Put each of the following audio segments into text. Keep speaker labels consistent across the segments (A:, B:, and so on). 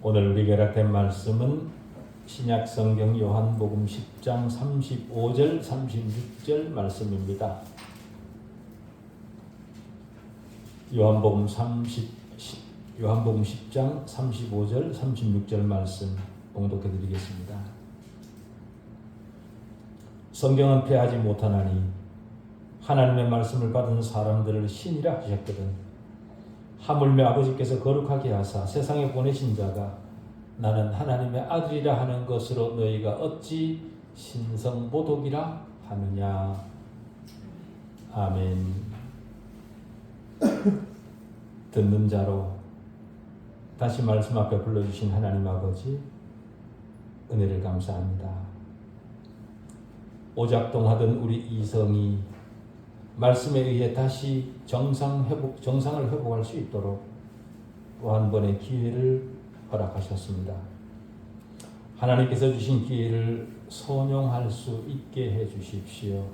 A: 오늘 우리에게 허락된 말씀은 신약성경 요한복음 10장 35절 36절 말씀입니다. 요한복음 10장 35절 36절 말씀 봉독해 드리겠습니다. 성경은 패하지 못하나니 하나님의 말씀을 받은 사람들을 신이라 하셨거든. 하물며 아버지께서 거룩하게 하사 세상에 보내신 자가 나는 하나님의 아들이라 하는 것으로 너희가 어찌 신성모독이라 하느냐. 아멘. 듣는 자로 다시 말씀 앞에 불러주신 하나님 아버지 은혜를 감사합니다. 오작동하던 우리 이성이 말씀에 의해 다시 정상을 회복할 수 있도록 또 한 번의 기회를 허락하셨습니다. 하나님께서 주신 기회를 선용할 수 있게 해 주십시오.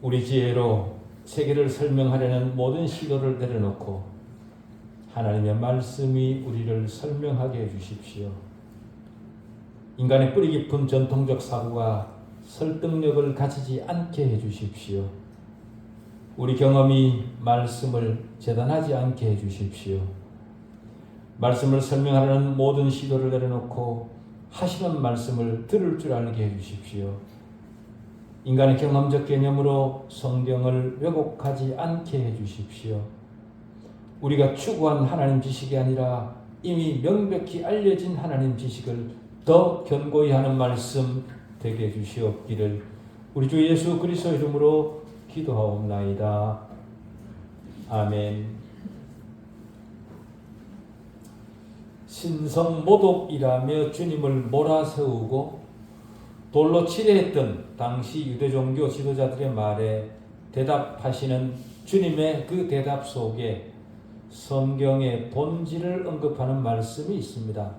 A: 우리 지혜로 세계를 설명하려는 모든 시도를 내려놓고 하나님의 말씀이 우리를 설명하게 해 주십시오. 인간의 뿌리 깊은 전통적 사고가 설득력을 가지지 않게 해 주십시오. 우리 경험이 말씀을 재단하지 않게 해 주십시오. 말씀을 설명하려는 모든 시도를 내려놓고 하시는 말씀을 들을 줄 알게 해 주십시오. 인간의 경험적 개념으로 성경을 왜곡하지 않게 해 주십시오. 우리가 추구한 하나님 지식이 아니라 이미 명백히 알려진 하나님 지식을 더 견고히 하는 말씀 되게 해 주시옵기를 우리 주 예수 그리스도 이름으로 기도하옵나이다. 아멘. 신성모독이라며 주님을 몰아세우고 돌로 치려했던 당시 유대종교 지도자들의 말에 대답하시는 주님의 그 대답 속에 성경의 본질을 언급하는 말씀이 있습니다.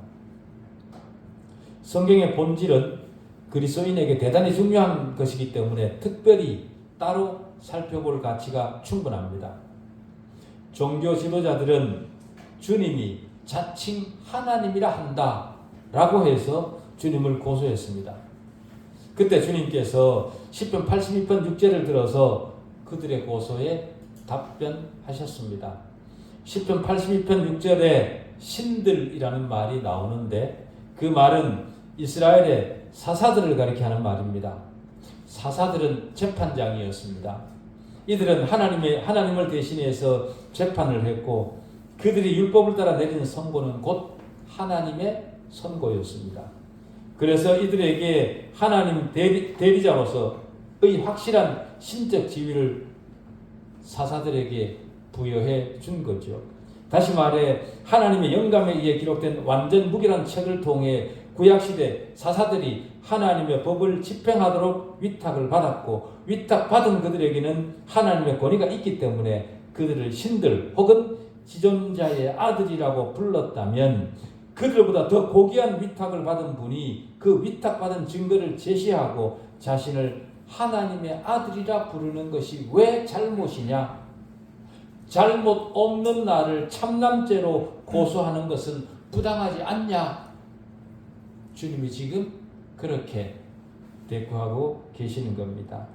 A: 성경의 본질은 그리스도인에게 대단히 중요한 것이기 때문에 특별히 따로 살펴볼 가치가 충분합니다. 종교 지도자들은 주님이 자칭 하나님이라 한다 라고 해서 주님을 고소했습니다. 그때 주님께서 시편 82편 6절을 들어서 그들의 고소에 답변하셨습니다. 시편 82편 6절에 신들이라는 말이 나오는데 그 말은 이스라엘의 사사들을 가리키는 말입니다. 사사들은 재판장이었습니다. 이들은 하나님을 대신해서 재판을 했고 그들이 율법을 따라 내리는 선고는 곧 하나님의 선고였습니다. 그래서 이들에게 하나님 대리자로서의 확실한 신적 지위를 사사들에게 부여해 준 거죠. 다시 말해 하나님의 영감에 의해 기록된 완전 무결한 책을 통해 구약시대 사사들이 하나님의 법을 집행하도록 위탁을 받았고 위탁받은 그들에게는 하나님의 권위가 있기 때문에 그들을 신들 혹은 지존자의 아들이라고 불렀다면 그들보다 더 고귀한 위탁을 받은 분이 그 위탁받은 증거를 제시하고 자신을 하나님의 아들이라 부르는 것이 왜 잘못이냐? 잘못 없는 나를 참남죄로 고소하는 것은 부당하지 않냐? 주님이 지금 그렇게 대꾸하고 계시는 겁니다.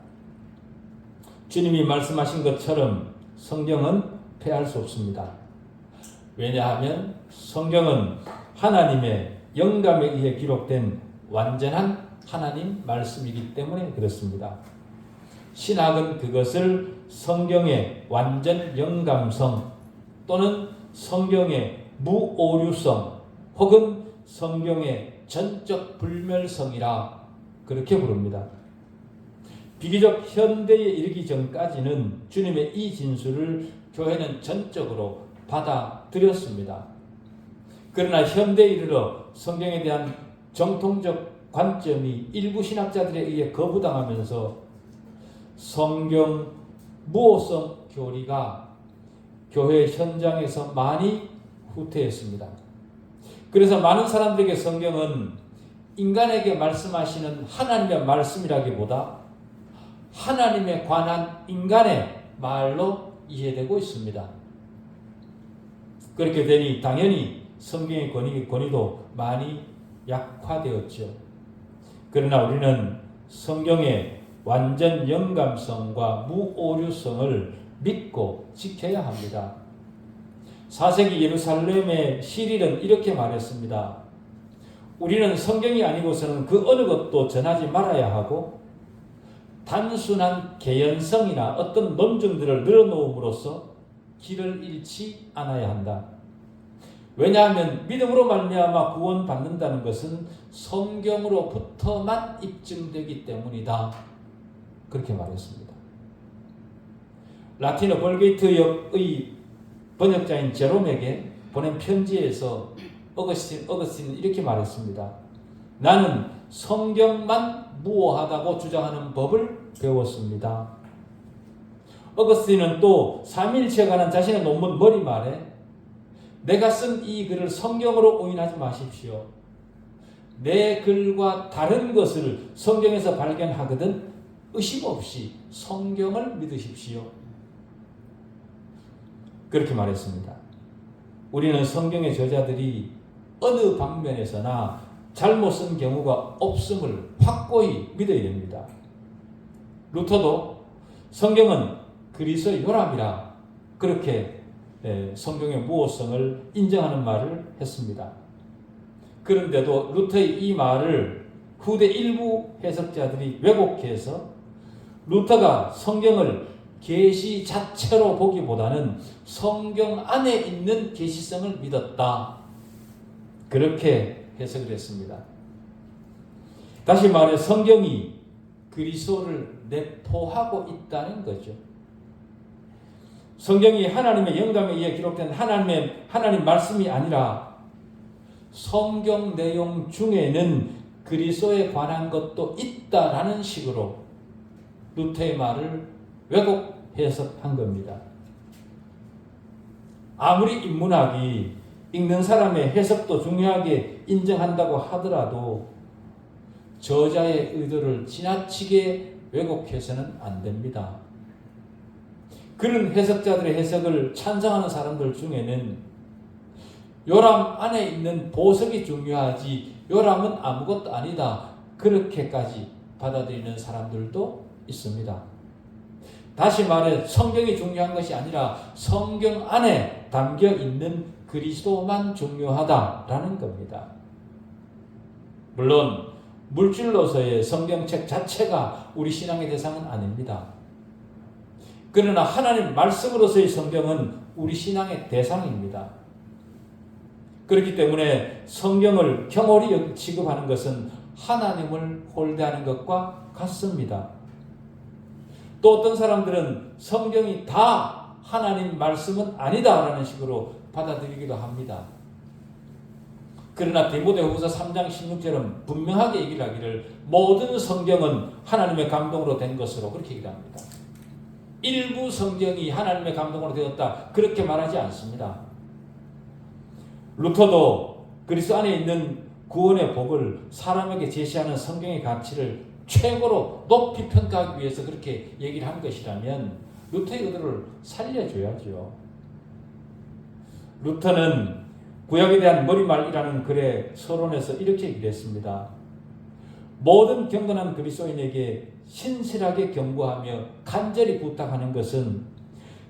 A: 주님이 말씀하신 것처럼 성경은 패할 수 없습니다. 왜냐하면 성경은 하나님의 영감에 의해 기록된 완전한 하나님 말씀이기 때문에 그렇습니다. 신학은 그것을 성경의 완전 영감성 또는 성경의 무오류성 혹은 성경의 전적 불멸성이라 그렇게 부릅니다. 비교적 현대에 이르기 전까지는 주님의 이 진술을 교회는 전적으로 받아들였습니다. 그러나 현대에 이르러 성경에 대한 정통적 관점이 일부 신학자들에 의해 거부당하면서 성경 무오성 교리가 교회 현장에서 많이 후퇴했습니다. 그래서 많은 사람들에게 성경은 인간에게 말씀하시는 하나님의 말씀이라기보다 하나님에 관한 인간의 말로 이해되고 있습니다. 그렇게 되니 당연히 성경의 권위도 많이 약화되었죠. 그러나 우리는 성경의 완전 영감성과 무오류성을 믿고 지켜야 합니다. 4세기 예루살렘의 시릴은 이렇게 말했습니다. 우리는 성경이 아니고서는 그 어느 것도 전하지 말아야 하고 단순한 개연성이나 어떤 논증들을 늘어놓음으로써 길을 잃지 않아야 한다. 왜냐하면 믿음으로 말미암아 구원받는다는 것은 성경으로부터만 입증되기 때문이다. 그렇게 말했습니다. 라틴어 벌게이트역의 번역자인 제롬에게 보낸 편지에서 어거스틴은 이렇게 말했습니다. 나는 성경만 무오하다고 주장하는 법을 배웠습니다. 어거스틴은 또 삼위일체에 관한 자신의 논문 머리말에 내가 쓴 이 글을 성경으로 오인하지 마십시오. 내 글과 다른 것을 성경에서 발견하거든 의심 없이 성경을 믿으십시오. 그렇게 말했습니다. 우리는 성경의 저자들이 어느 방면에서나 잘못 쓴 경우가 없음을 확고히 믿어야 됩니다. 루터도 성경은 그리스도의 요람이라 그렇게 성경의 무오성을 인정하는 말을 했습니다. 그런데도 루터의 이 말을 후대 일부 해석자들이 왜곡해서 루터가 성경을 계시 자체로 보기보다는 성경 안에 있는 계시성을 믿었다. 그렇게 해석을 했습니다. 다시 말해 성경이 그리스도를 내포하고 있다는 거죠. 성경이 하나님의 영감에 의해 기록된 하나님 말씀이 아니라 성경 내용 중에는 그리스도에 관한 것도 있다라는 식으로 루터의 말을 왜곡 해석한 겁니다. 아무리 인문학이 읽는 사람의 해석도 중요하게 인정한다고 하더라도 저자의 의도를 지나치게 왜곡해서는 안 됩니다. 그런 해석자들의 해석을 찬성하는 사람들 중에는 요람 안에 있는 보석이 중요하지 요람은 아무것도 아니다. 그렇게까지 받아들이는 사람들도 있습니다. 다시 말해 성경이 중요한 것이 아니라 성경 안에 담겨 있는 그리스도만 중요하다라는 겁니다. 물론 물질로서의 성경책 자체가 우리 신앙의 대상은 아닙니다. 그러나 하나님 말씀으로서의 성경은 우리 신앙의 대상입니다. 그렇기 때문에 성경을 경홀히 취급하는 것은 하나님을 홀대하는 것과 같습니다. 또 어떤 사람들은 성경이 다 하나님 말씀은 아니다라는 식으로 받아들이기도 합니다. 그러나 디모데후서 3장 16절은 분명하게 얘기를 하기를 모든 성경은 하나님의 감동으로 된 것으로 그렇게 얘기를 합니다. 일부 성경이 하나님의 감동으로 되었다 그렇게 말하지 않습니다. 루터도 그리스도 안에 있는 구원의 복을 사람에게 제시하는 성경의 가치를 최고로 높이 평가하기 위해서 그렇게 얘기를 한 것이라면 루터의 의도를 살려줘야죠. 루터는 구약에 대한 머리말이라는 글의 서론에서 이렇게 얘기를 했습니다. 모든 경건한 그리스도인에게 신실하게 경고하며 간절히 부탁하는 것은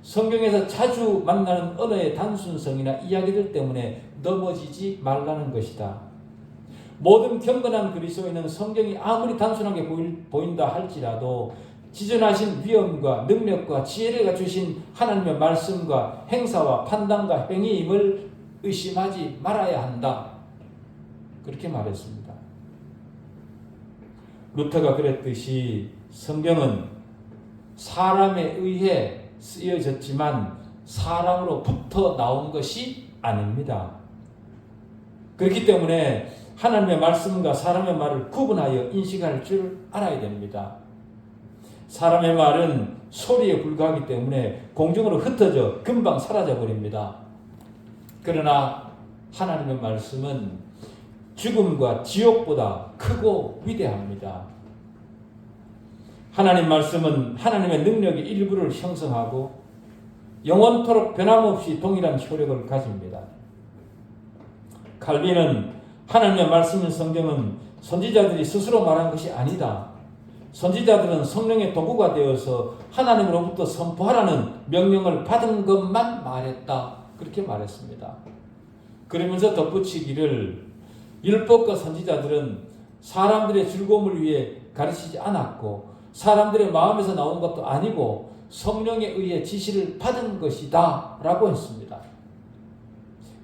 A: 성경에서 자주 만나는 언어의 단순성이나 이야기들 때문에 넘어지지 말라는 것이다. 모든 경건한 그리스도인은 성경이 아무리 단순하게 보인다 할지라도 지존하신 위엄과 능력과 지혜를 갖추신 하나님의 말씀과 행사와 판단과 행위임을 의심하지 말아야 한다. 그렇게 말했습니다. 루터가 그랬듯이 성경은 사람에 의해 쓰여졌지만 사람으로부터 나온 것이 아닙니다. 그렇기 때문에 하나님의 말씀과 사람의 말을 구분하여 인식할 줄 알아야 됩니다. 사람의 말은 소리에 불과하기 때문에 공중으로 흩어져 금방 사라져 버립니다. 그러나 하나님의 말씀은 죽음과 지옥보다 크고 위대합니다. 하나님 말씀은 하나님의 능력의 일부를 형성하고 영원토록 변함없이 동일한 효력을 가집니다. 칼빈은 하나님의 말씀인 성경은 선지자들이 스스로 말한 것이 아니다. 선지자들은 성령의 도구가 되어서 하나님으로부터 선포하라는 명령을 받은 것만 말했다. 그렇게 말했습니다. 그러면서 덧붙이기를 율법과 선지자들은 사람들의 즐거움을 위해 가르치지 않았고 사람들의 마음에서 나온 것도 아니고 성령에 의해 지시를 받은 것이다 라고 했습니다.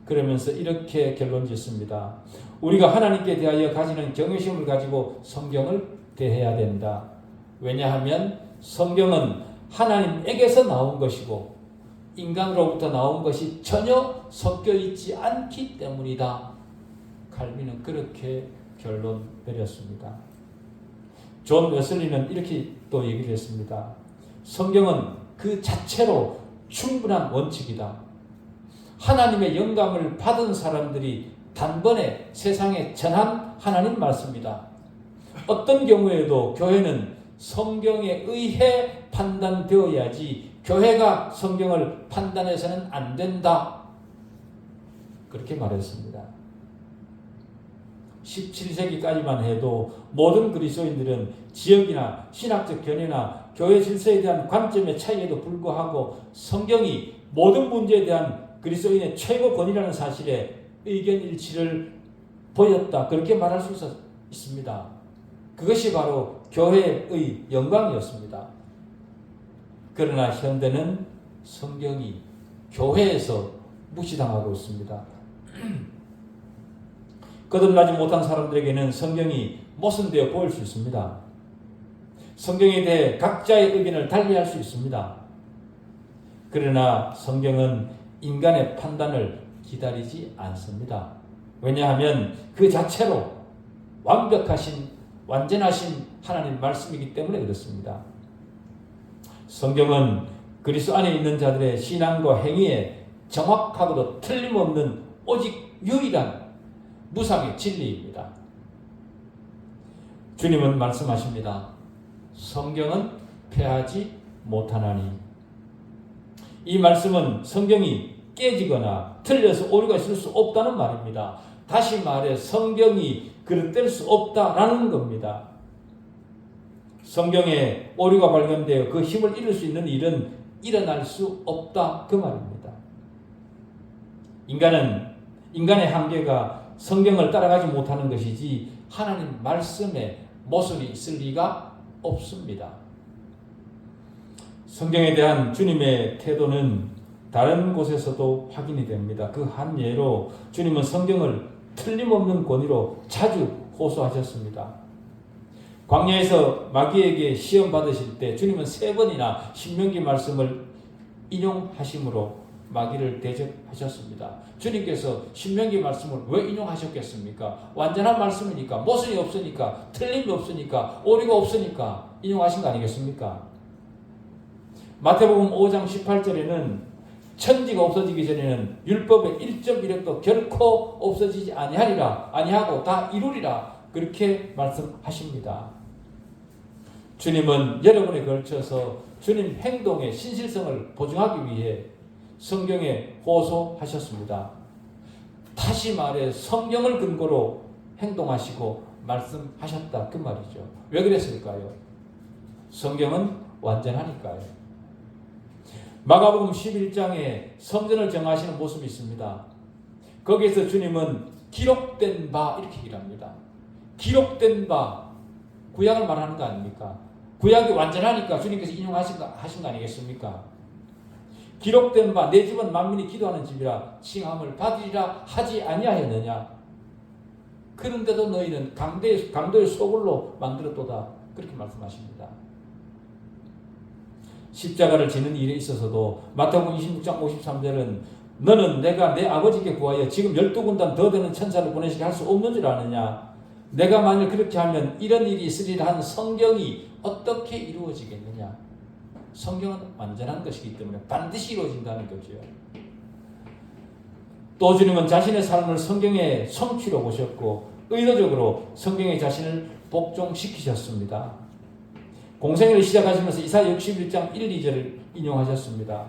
A: 그러면서 이렇게 결론 짓습니다. 우리가 하나님께 대하여 가지는 경외심을 가지고 성경을 대해야 된다. 왜냐하면 성경은 하나님에게서 나온 것이고 인간으로부터 나온 것이 전혀 섞여 있지 않기 때문이다. 칼빈은 그렇게 결론 내렸습니다. 존 웨슬리는 이렇게 또 얘기를 했습니다. 성경은 그 자체로 충분한 원칙이다. 하나님의 영감을 받은 사람들이 단번에 세상에 전한 하나님 말씀이다. 어떤 경우에도 교회는 성경에 의해 판단되어야지 교회가 성경을 판단해서는 안 된다. 그렇게 말했습니다. 17세기까지만 해도 모든 그리스도인들은 지역이나 신학적 견해나 교회 질서에 대한 관점의 차이에도 불구하고 성경이 모든 문제에 대한 그리스도인의 최고 권위라는 사실에 의견 일치를 보였다. 그렇게 말할 수 있습니다. 그것이 바로 교회의 영광이었습니다. 그러나 현대는 성경이 교회에서 무시당하고 있습니다. 거듭나지 못한 사람들에게는 성경이 모순되어 보일 수 있습니다. 성경에 대해 각자의 의견을 달리할 수 있습니다. 그러나 성경은 인간의 판단을 기다리지 않습니다. 왜냐하면 그 자체로 완전하신 하나님 말씀이기 때문에 그렇습니다. 성경은 그리스도 안에 있는 자들의 신앙과 행위에 정확하고도 틀림없는 오직 유일한 무상의 진리입니다. 주님은 말씀하십니다. 성경은 패하지 못하나니. 이 말씀은 성경이 깨지거나 틀려서 오류가 있을 수 없다는 말입니다. 다시 말해 성경이 그릇될 수 없다라는 겁니다. 성경에 오류가 발견되어 그 힘을 잃을 수 있는 일은 일어날 수 없다 그 말입니다. 인간의 한계가 성경을 따라가지 못하는 것이지 하나님 말씀에 모순이 있을 리가 없습니다. 성경에 대한 주님의 태도는 다른 곳에서도 확인이 됩니다. 그 한 예로 주님은 성경을 틀림없는 권위로 자주 호소하셨습니다. 광야에서 마귀에게 시험 받으실 때 주님은 3번이나 신명기 말씀을 인용하심으로 마귀를 대적하셨습니다. 주님께서 신명기 말씀을 왜 인용하셨겠습니까? 완전한 말씀이니까, 모순이 없으니까, 틀림이 없으니까, 오류가 없으니까 인용하신 거 아니겠습니까? 마태복음 5장 18절에는 천지가 없어지기 전에는 율법의 1.1획도 결코 없어지지 아니하고 다 이루리라 그렇게 말씀하십니다. 주님은 여러분에 걸쳐서 주님 행동의 신실성을 보증하기 위해 성경에 호소하셨습니다. 다시 말해 성경을 근거로 행동하시고 말씀하셨다 그 말이죠. 왜 그랬을까요? 성경은 완전하니까요. 마가복음 11장에 성전을 정하시는 모습이 있습니다. 거기에서 주님은 기록된 바 이렇게 얘기를 합니다. 기록된 바, 구약을 말하는 거 아닙니까? 구약이 완전하니까 주님께서 인용하신 거 아니겠습니까? 기록된 바, 내 집은 만민이 기도하는 집이라 칭함을 받으리라 하지 아니하였느냐? 그런데도 너희는 강도의 소굴로 만들었도다. 그렇게 말씀하십니다. 십자가를 지는 일에 있어서도 마태복음 26장 53절은 너는 내가 내 아버지께 구하여 지금 12군단 더 되는 천사를 보내시게 할 수 없는 줄 아느냐? 내가 만일 그렇게 하면 이런 일이 있으리라 한 성경이 어떻게 이루어지겠느냐? 성경은 완전한 것이기 때문에 반드시 이루어진다는 거죠. 또 주님은 자신의 삶을 성경의 성취로 보셨고 의도적으로 성경에 자신을 복종시키셨습니다. 공생애를 시작하시면서 이사야 61장 1, 2절을 인용하셨습니다.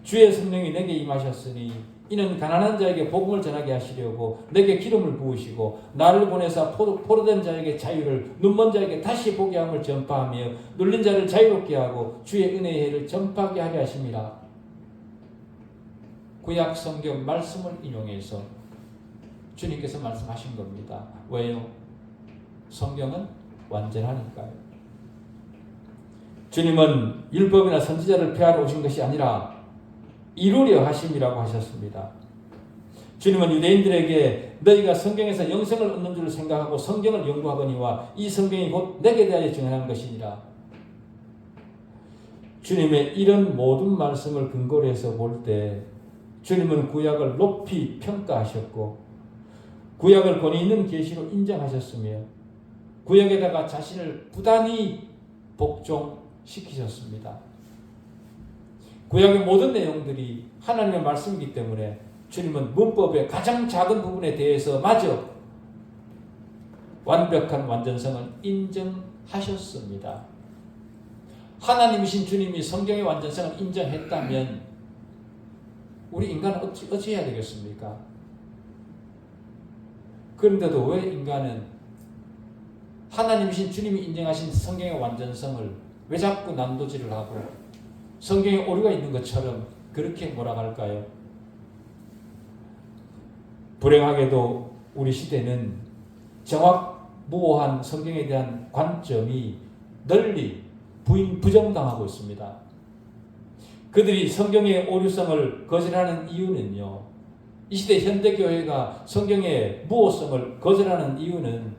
A: 주의 성령이 내게 임하셨으니 이는 가난한 자에게 복음을 전하게 하시려고 내게 기름을 부으시고 나를 보내사 포로된 자에게 자유를 눈먼 자에게 다시 보게 함을 전파하며 눌린 자를 자유롭게 하고 주의 은혜의 해를 전파하게 하려 하심이라. 구약 성경 말씀을 인용해서 주님께서 말씀하신 겁니다. 왜요? 성경은 완전하니까요. 주님은 율법이나 선지자를 폐하러 오신 것이 아니라 이루려 하심이라고 하셨습니다. 주님은 유대인들에게 너희가 성경에서 영생을 얻는 줄 생각하고 성경을 연구하거니와 이 성경이 곧 내게 대하여 증언한 것이니라. 주님의 이런 모든 말씀을 근거로 해서 볼 때 주님은 구약을 높이 평가하셨고 구약을 권위 있는 계시로 인정하셨으며 구약에다가 자신을 부단히 복종시키셨습니다. 구약의 모든 내용들이 하나님의 말씀이기 때문에 주님은 문법의 가장 작은 부분에 대해서 마저 완벽한 완전성을 인정하셨습니다. 하나님이신 주님이 성경의 완전성을 인정했다면 우리 인간은 어찌 해야 되겠습니까? 그런데도 왜 인간은 하나님이신 주님이 인정하신 성경의 완전성을 왜 자꾸 난도질을 하고 성경에 오류가 있는 것처럼 그렇게 몰아갈까요? 불행하게도 우리 시대는 정확무오한 성경에 대한 관점이 널리 부정당하고 있습니다. 그들이 성경의 오류성을 거절하는 이유는요. 이 시대 현대교회가 성경의 무오성을 거절하는 이유는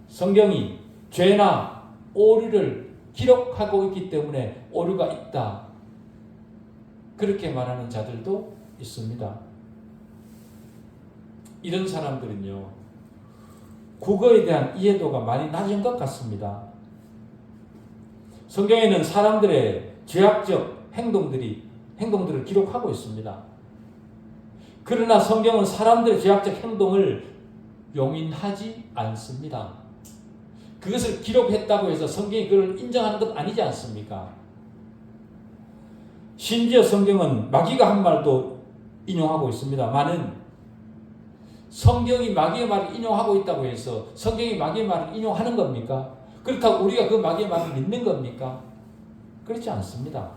A: 성경이 죄나 오류를 기록하고 있기 때문에 오류가 있다. 그렇게 말하는 자들도 있습니다. 이런 사람들은요. 국어에 대한 이해도가 많이 낮은 것 같습니다. 성경에는 사람들의 죄악적 행동들을 기록하고 있습니다. 그러나 성경은 사람들의 죄악적 행동을 용인하지 않습니다. 그것을 기록했다고 해서 성경이 그걸 인정하는 것 아니지 않습니까? 심지어 성경은 마귀가 한 말도 인용하고 있습니다만은 성경이 마귀의 말을 인용하고 있다고 해서 성경이 마귀의 말을 인용하는 겁니까? 그렇다고 우리가 그 마귀의 말을 믿는 겁니까? 그렇지 않습니다.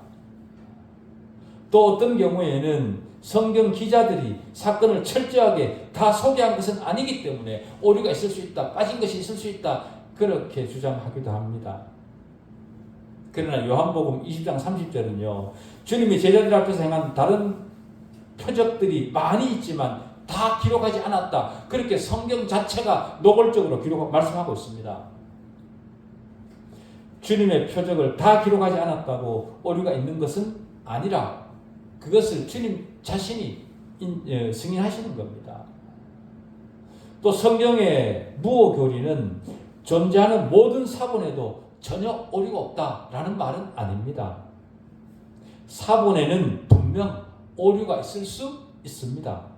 A: 또 어떤 경우에는 성경 기자들이 사건을 철저하게 다 소개한 것은 아니기 때문에 오류가 있을 수 있다, 빠진 것이 있을 수 있다, 그렇게 주장하기도 합니다. 그러나 요한복음 20장 30절은요. 주님이 제자들 앞에서 행한 다른 표적들이 많이 있지만 다 기록하지 않았다. 그렇게 성경 자체가 노골적으로 말씀하고 있습니다. 주님의 표적을 다 기록하지 않았다고 오류가 있는 것은 아니라 그것을 주님 자신이 승인하시는 겁니다. 또 성경의 무오교리는 존재하는 모든 사본에도 전혀 오류가 없다라는 말은 아닙니다. 사본에는 분명 오류가 있을 수 있습니다.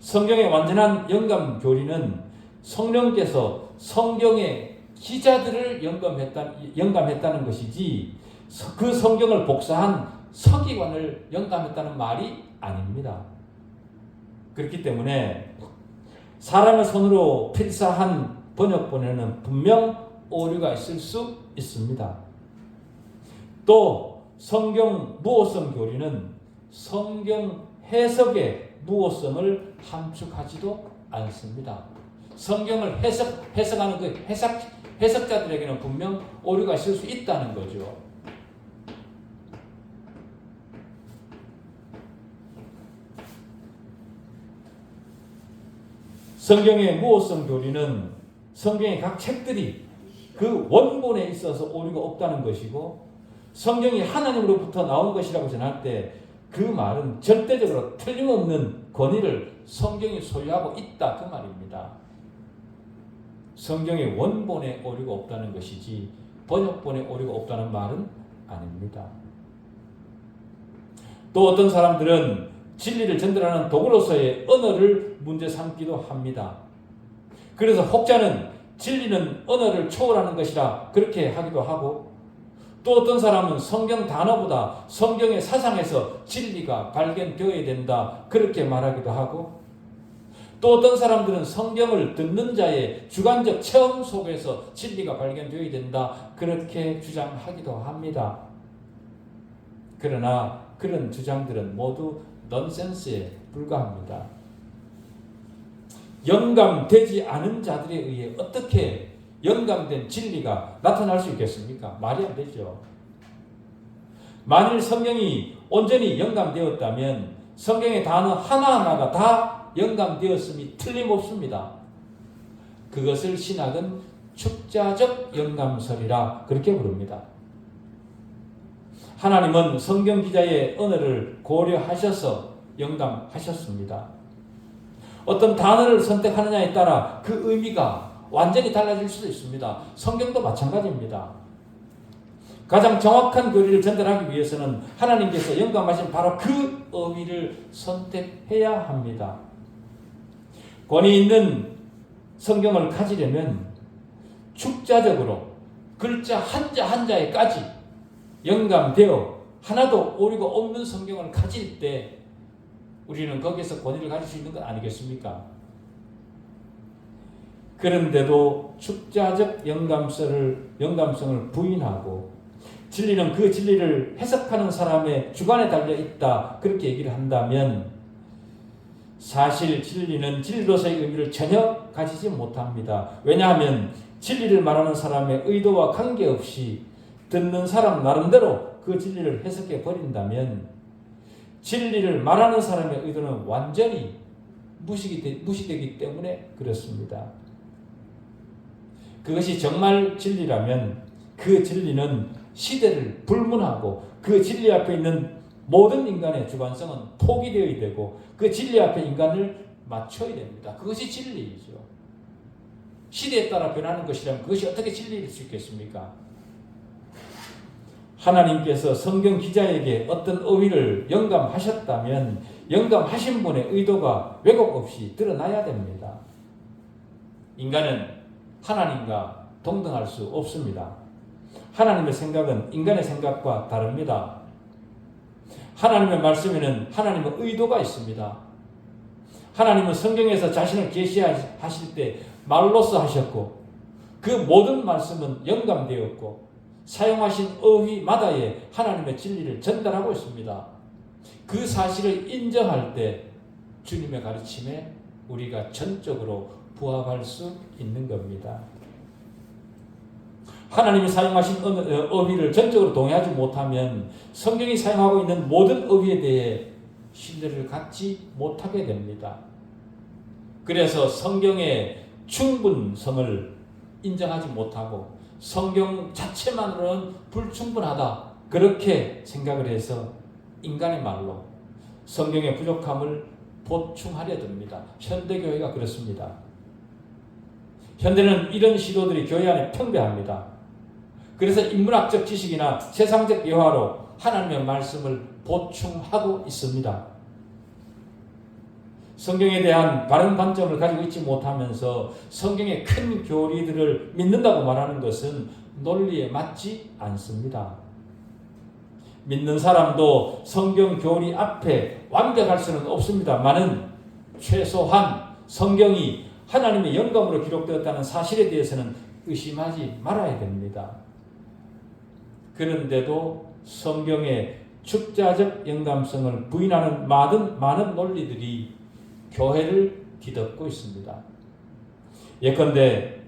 A: 성경의 완전한 영감 교리는 성령께서 성경의 기자들을 영감했다는 것이지 그 성경을 복사한 서기관을 영감했다는 말이 아닙니다. 그렇기 때문에 사람의 손으로 필사한 번역본에는 분명 오류가 있을 수 있습니다. 또 성경 무오성 교리는 성경 해석의 무오성을 함축하지도 않습니다. 성경을 해석하는 그 해석자들에게는 분명 오류가 있을 수 있다는 거죠. 성경의 무오성 교리는 성경의 각 책들이 그 원본에 있어서 오류가 없다는 것이고 성경이 하나님으로부터 나온 것이라고 전할 때 그 말은 절대적으로 틀림없는 권위를 성경이 소유하고 있다 그 말입니다. 성경의 원본에 오류가 없다는 것이지 번역본에 오류가 없다는 말은 아닙니다. 또 어떤 사람들은 진리를 전달하는 도구로서의 언어를 문제 삼기도 합니다. 그래서 혹자는 진리는 언어를 초월하는 것이라 그렇게 하기도 하고 또 어떤 사람은 성경 단어보다 성경의 사상에서 진리가 발견되어야 된다 그렇게 말하기도 하고, 또 어떤 사람들은 성경을 듣는 자의 주관적 체험 속에서 진리가 발견되어야 된다 그렇게 주장하기도 합니다. 그러나 그런 주장들은 모두 넌센스에 불과합니다. 영감되지 않은 자들에 의해 어떻게 영감된 진리가 나타날 수 있겠습니까? 말이 안 되죠. 만일 성경이 온전히 영감되었다면 성경의 단어 하나하나가 다 영감되었음이 틀림없습니다. 그것을 신학은 축자적 영감설이라 그렇게 부릅니다. 하나님은 성경 기자의 언어를 고려하셔서 영감하셨습니다. 어떤 단어를 선택하느냐에 따라 그 의미가 완전히 달라질 수도 있습니다. 성경도 마찬가지입니다. 가장 정확한 교리를 전달하기 위해서는 하나님께서 영감하신 바로 그 의미를 선택해야 합니다. 권위 있는 성경을 가지려면 축자적으로 글자 한자 한자에까지 영감되어 하나도 오류가 없는 성경을 가질 때 우리는 거기에서 권위를 가질 수 있는 건 아니겠습니까? 그런데도 축자적 영감성을 부인하고 진리는 그 진리를 해석하는 사람의 주관에 달려 있다 그렇게 얘기를 한다면 사실 진리는 진리로서의 의미를 전혀 가지지 못합니다. 왜냐하면 진리를 말하는 사람의 의도와 관계없이 듣는 사람 나름대로 그 진리를 해석해 버린다면 진리를 말하는 사람의 의도는 완전히 무시되기 때문에 그렇습니다. 그것이 정말 진리라면 그 진리는 시대를 불문하고 그 진리 앞에 있는 모든 인간의 주관성은 포기되어야 되고 그 진리 앞에 인간을 맞춰야 됩니다. 그것이 진리이죠. 시대에 따라 변하는 것이라면 그것이 어떻게 진리일 수 있겠습니까? 하나님께서 성경 기자에게 어떤 의의를 영감하셨다면 영감하신 분의 의도가 왜곡 없이 드러나야 됩니다. 인간은 하나님과 동등할 수 없습니다. 하나님의 생각은 인간의 생각과 다릅니다. 하나님의 말씀에는 하나님의 의도가 있습니다. 하나님은 성경에서 자신을 계시하실 때 말로써 하셨고 그 모든 말씀은 영감되었고 사용하신 어휘마다의 하나님의 진리를 전달하고 있습니다. 그 사실을 인정할 때 주님의 가르침에 우리가 전적으로 부합할 수 있는 겁니다. 하나님이 사용하신 어휘를 전적으로 동의하지 못하면 성경이 사용하고 있는 모든 어휘에 대해 신뢰를 갖지 못하게 됩니다. 그래서 성경의 충분성을 인정하지 못하고 성경 자체만으로는 불충분하다 그렇게 생각을 해서 인간의 말로 성경의 부족함을 보충하려 듭니다. 현대교회가 그렇습니다. 현대는 이런 시도들이 교회 안에 평배합니다. 그래서 인문학적 지식이나 세상적 예화로 하나님의 말씀을 보충하고 있습니다. 성경에 대한 바른 관점을 가지고 있지 못하면서 성경의 큰 교리들을 믿는다고 말하는 것은 논리에 맞지 않습니다. 믿는 사람도 성경 교리 앞에 완벽할 수는 없습니다만은 최소한 성경이 하나님의 영감으로 기록되었다는 사실에 대해서는 의심하지 말아야 됩니다. 그런데도 성경의 축자적 영감성을 부인하는 많은 논리들이 교회를 뒤덮고 있습니다. 예컨대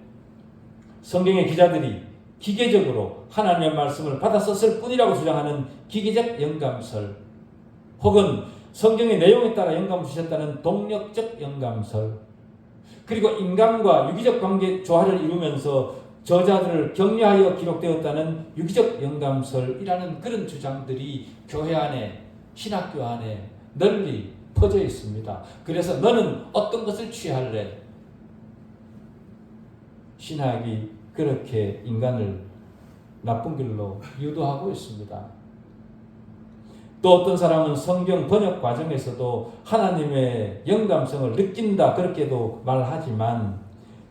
A: 성경의 기자들이 기계적으로 하나님의 말씀을 받아 썼을 뿐이라고 주장하는 기계적 영감설, 혹은 성경의 내용에 따라 영감을 주셨다는 동력적 영감설, 그리고 인간과 유기적 관계 조화를 이루면서 저자들을 격려하여 기록되었다는 유기적 영감설이라는 그런 주장들이 교회 안에, 신학교 안에 널리 퍼져 있습니다. 그래서 너는 어떤 것을 취할래? 신학이 그렇게 인간을 나쁜 길로 유도하고 있습니다. 또 어떤 사람은 성경 번역 과정에서도 하나님의 영감성을 느낀다 그렇게도 말하지만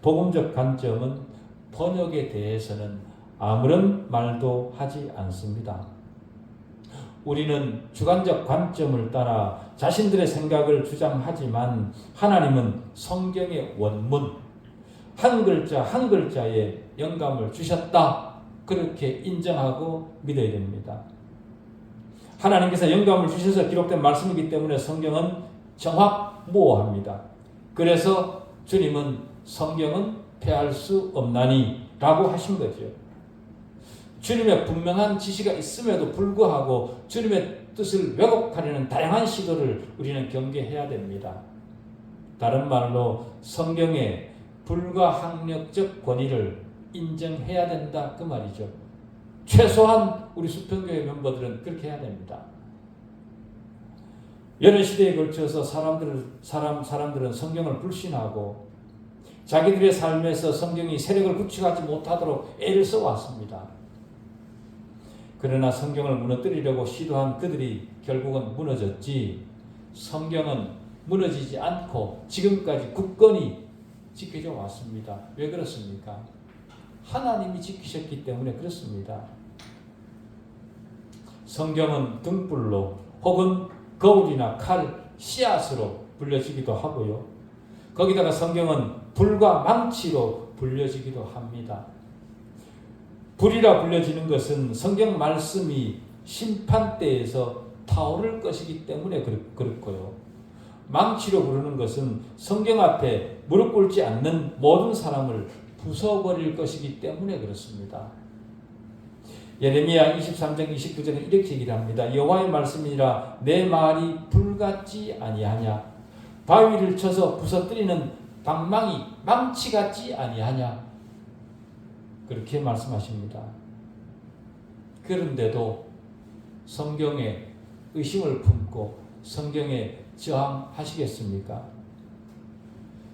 A: 복음적 관점은 번역에 대해서는 아무런 말도 하지 않습니다. 우리는 주관적 관점을 따라 자신들의 생각을 주장하지만 하나님은 성경의 원문, 한 글자 한 글자에 영감을 주셨다. 그렇게 인정하고 믿어야 됩니다. 하나님께서 영감을 주셔서 기록된 말씀이기 때문에 성경은 정확무오합니다. 그래서 주님은 성경은 폐할 수 없나니 라고 하신 거죠. 주님의 분명한 지시가 있음에도 불구하고 주님의 뜻을 왜곡하려는 다양한 시도를 우리는 경계해야 됩니다. 다른 말로 성경의 불가항력적 권위를 인정해야 된다 그 말이죠. 최소한 우리 수평교회 멤버들은 그렇게 해야 됩니다. 여러 시대에 걸쳐서 사람들은 성경을 불신하고 자기들의 삶에서 성경이 세력을 구축하지 못하도록 애를 써왔습니다. 그러나 성경을 무너뜨리려고 시도한 그들이 결국은 무너졌지, 성경은 무너지지 않고 지금까지 굳건히 지켜져 왔습니다. 왜 그렇습니까? 하나님이 지키셨기 때문에 그렇습니다. 성경은 등불로 혹은 거울이나 칼, 씨앗으로 불려지기도 하고요. 거기다가 성경은 불과 망치로 불려지기도 합니다. 불이라 불려지는 것은 성경 말씀이 심판대에서 타오를 것이기 때문에 그렇고요. 망치로 부르는 것은 성경 앞에 무릎 꿇지 않는 모든 사람을 부숴버릴 것이기 때문에 그렇습니다. 예레미야 23장 29절에 이렇게 얘기를 합니다. 여호와의 말씀이라 내 말이 불같지 아니하냐, 바위를 쳐서 부서뜨리는 방망이 망치 같지 아니하냐, 그렇게 말씀하십니다. 그런데도 성경에 의심을 품고 성경에 저항하시겠습니까?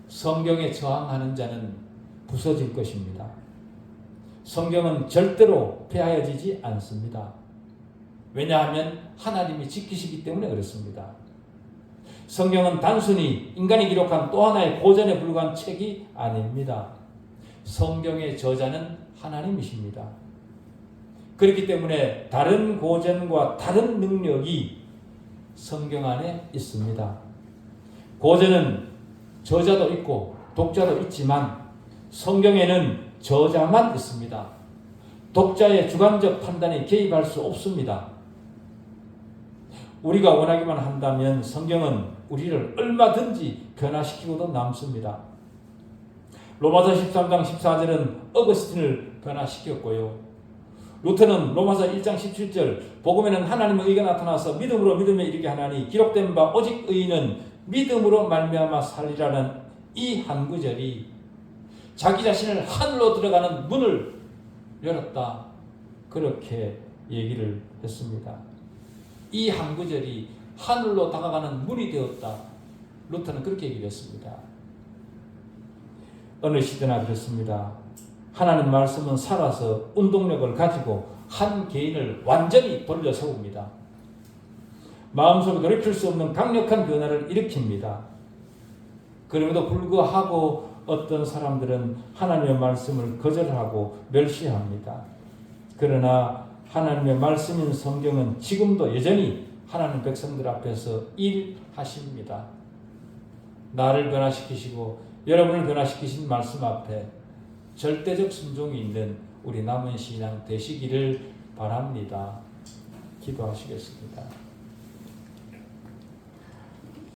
A: 성경에 저항하는 자는 부서질 것입니다. 성경은 절대로 폐하여지지 않습니다. 왜냐하면 하나님이 지키시기 때문에 그렇습니다. 성경은 단순히 인간이 기록한 또 하나의 고전에 불과한 책이 아닙니다. 성경의 저자는 하나님이십니다. 그렇기 때문에 다른 고전과 다른 능력이 성경 안에 있습니다. 고전은 저자도 있고 독자도 있지만 성경에는 저자만 있습니다. 독자의 주관적 판단에 개입할 수 없습니다. 우리가 원하기만 한다면 성경은 우리를 얼마든지 변화시키고도 남습니다. 로마서 13장 14절은 어거스틴을 변화시켰고요. 루터는 로마서 1장 17절 복음에는 하나님의 의가 나타나서 믿음으로 믿음에 이르게 하나니 기록된 바 오직 의인은 믿음으로 말미암아 살리라는 이 한 구절이 자기 자신을 하늘로 들어가는 문을 열었다, 그렇게 얘기를 했습니다. 이 한 구절이 하늘로 다가가는 문이 되었다, 루터는 그렇게 얘기를 했습니다. 어느 시대나 그렇습니다. 하나님 말씀은 살아서 운동력을 가지고 한 개인을 완전히 돌려세웁니다. 마음속에 돌이킬 수 없는 강력한 변화를 일으킵니다. 그럼에도 불구하고 어떤 사람들은 하나님의 말씀을 거절하고 멸시합니다. 그러나 하나님의 말씀인 성경은 지금도 여전히 하나님 백성들 앞에서 일하십니다. 나를 변화시키시고 여러분을 변화시키신 말씀 앞에 절대적 순종이 있는 우리 남은 신앙 되시기를 바랍니다. 기도하시겠습니다.